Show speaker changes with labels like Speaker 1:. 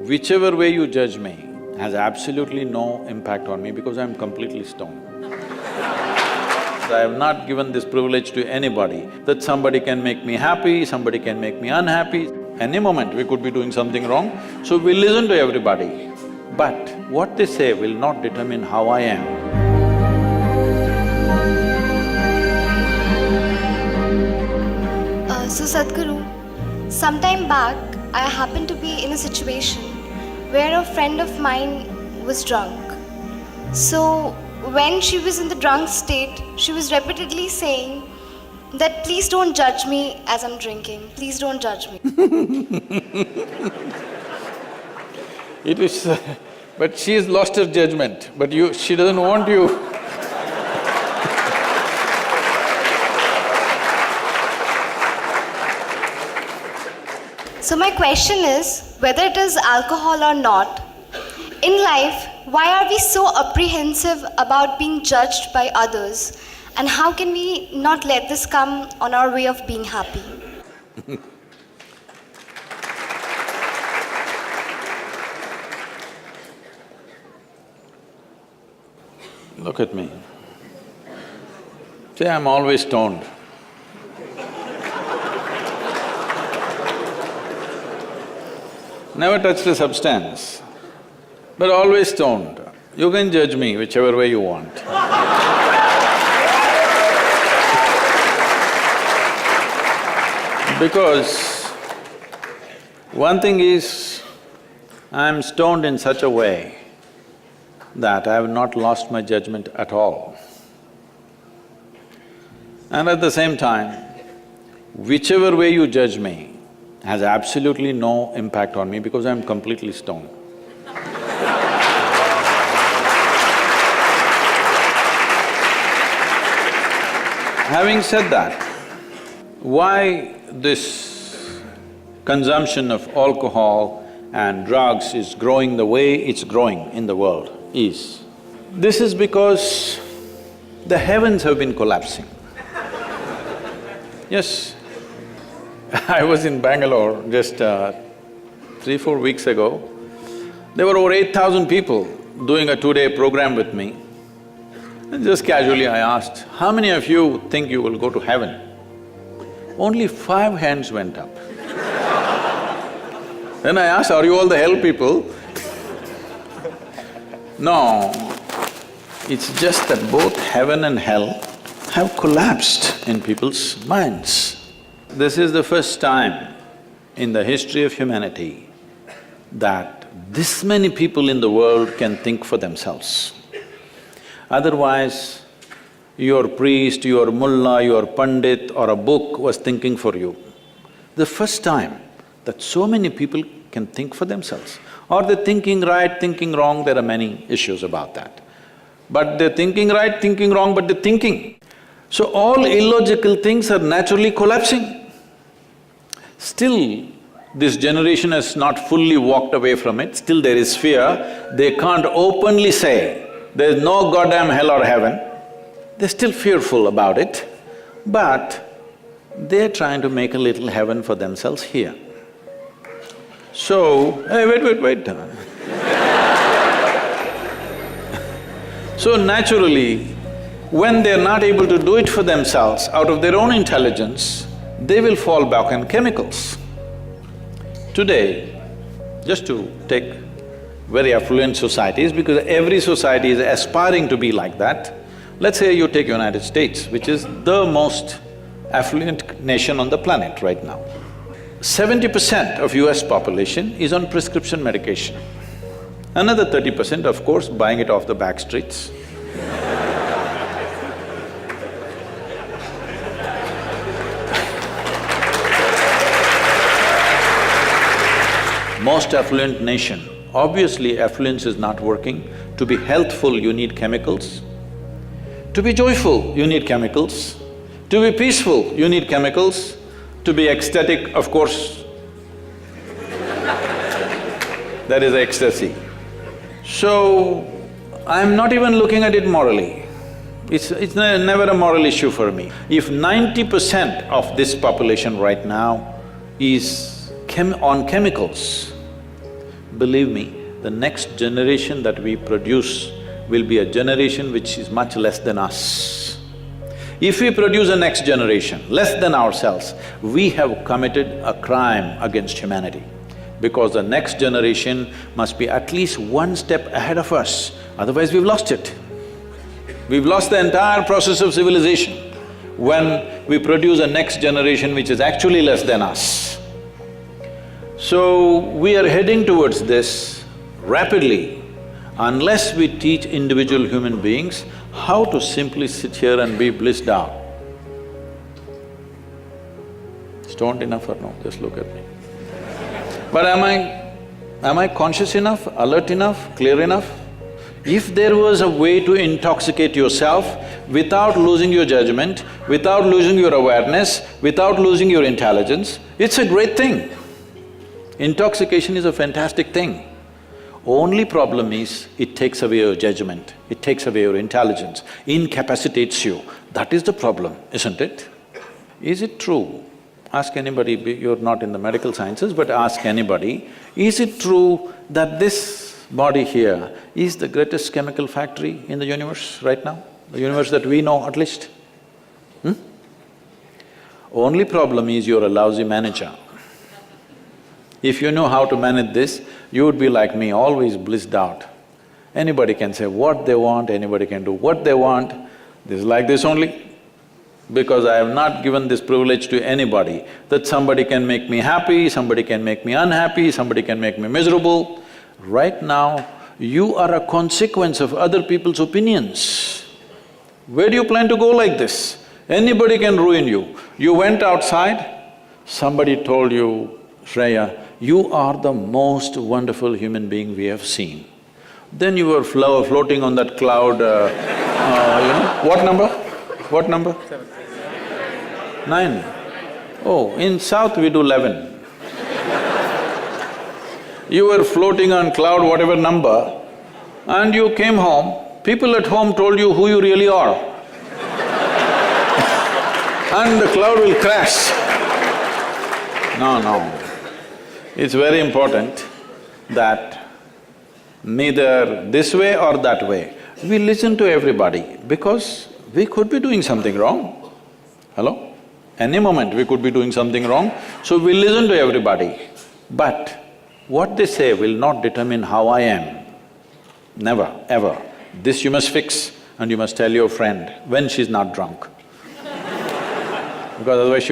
Speaker 1: Whichever way you judge me has absolutely no impact on me because I'm completely stoned. I have not given this privilege to anybody that somebody can make me happy, somebody can make me unhappy. Any moment we could be doing something wrong, so we listen to everybody. But what they say will not determine how I am.
Speaker 2: So Sadhguru, sometime back I happened to be in a situation where a friend of mine was drunk. So when she was in the drunk state, she was repeatedly saying that please don't judge me as I'm drinking, please don't judge me.
Speaker 1: It is… but she's lost her judgment, but she doesn't want you.
Speaker 2: So my question is, whether it is alcohol or not, in life, why are we so apprehensive about being judged by others? And how can we not let this come on our way of being happy?
Speaker 1: Look at me. See, I'm always stoned. Never touched a substance, but always stoned. You can judge me whichever way you want. Because one thing is, I'm stoned in such a way that I have not lost my judgment at all. And at the same time, whichever way you judge me has absolutely no impact on me because I'm completely stoned. Having said that, why this consumption of alcohol and drugs is growing the way it's growing in the world is, this is because the heavens have been collapsing. Yes, I was in Bangalore just 3-4 weeks ago. There were over 8,000 people doing a 2-day program with me. And just casually I asked, how many of you think you will go to heaven? Only 5 hands went up. Then I asked, are you all the hell people? No, it's just that both heaven and hell have collapsed in people's minds. This is the first time in the history of humanity that this many people in the world can think for themselves. Otherwise, your priest, your mullah, your pandit or a book was thinking for you. The first time that so many people can think for themselves. Or they're thinking right, thinking wrong, there are many issues about that. But they're thinking right, thinking wrong, but they're thinking. So all illogical things are naturally collapsing. Still, this generation has not fully walked away from it, still there is fear. They can't openly say, there's no goddamn hell or heaven. They're still fearful about it, but they're trying to make a little heaven for themselves here. So, hey, wait. So naturally, when they're not able to do it for themselves out of their own intelligence, they will fall back on chemicals. Today, just to take very affluent societies, because every society is aspiring to be like that, let's say you take United States, which is the most affluent nation on the planet right now. 70% of US population is on prescription medication. Another 30%, of course, buying it off the back streets. Most affluent nation, obviously affluence is not working. To be healthful, you need chemicals. To be joyful, you need chemicals. To be peaceful, you need chemicals. To be ecstatic, of course, that is ecstasy. So, I'm not even looking at it morally. It's never a moral issue for me. If 90% of this population right now is on chemicals, believe me, the next generation that we produce will be a generation which is much less than us. If we produce a next generation less than ourselves, we have committed a crime against humanity, because the next generation must be at least one step ahead of us, otherwise we've lost it. We've lost the entire process of civilization when we produce a next generation which is actually less than us. So, we are heading towards this rapidly. Unless we teach individual human beings how to simply sit here and be blissed out. Stoned enough or no? Just look at me. But am I conscious enough, alert enough, clear enough? If there was a way to intoxicate yourself without losing your judgment, without losing your awareness, without losing your intelligence, it's a great thing. Intoxication is a fantastic thing. Only problem is, it takes away your judgment, it takes away your intelligence, incapacitates you. That is the problem, isn't it? Is it true? Ask anybody, you're not in the medical sciences, but ask anybody, is it true that this body here is the greatest chemical factory in the universe right now? The universe that we know at least? Only problem is you're a lousy manager. If you know how to manage this, you would be like me, always blissed out. Anybody can say what they want, anybody can do what they want. This is like this only. Because I have not given this privilege to anybody, that somebody can make me happy, somebody can make me unhappy, somebody can make me miserable. Right now, you are a consequence of other people's opinions. Where do you plan to go like this? Anybody can ruin you. You went outside, somebody told you, Shreya, you are the most wonderful human being we have seen. Then you were floating on that cloud, what number? What number? 9. Oh, in South we do 11. You were floating on cloud whatever number, and you came home, people at home told you who you really are. And the cloud will crash. No. It's very important that neither this way or that way, we listen to everybody because we could be doing something wrong. Hello? Any moment we could be doing something wrong, so we listen to everybody. But what they say will not determine how I am. Never, ever. This you must fix and you must tell your friend when she's not drunk. Because otherwise she won't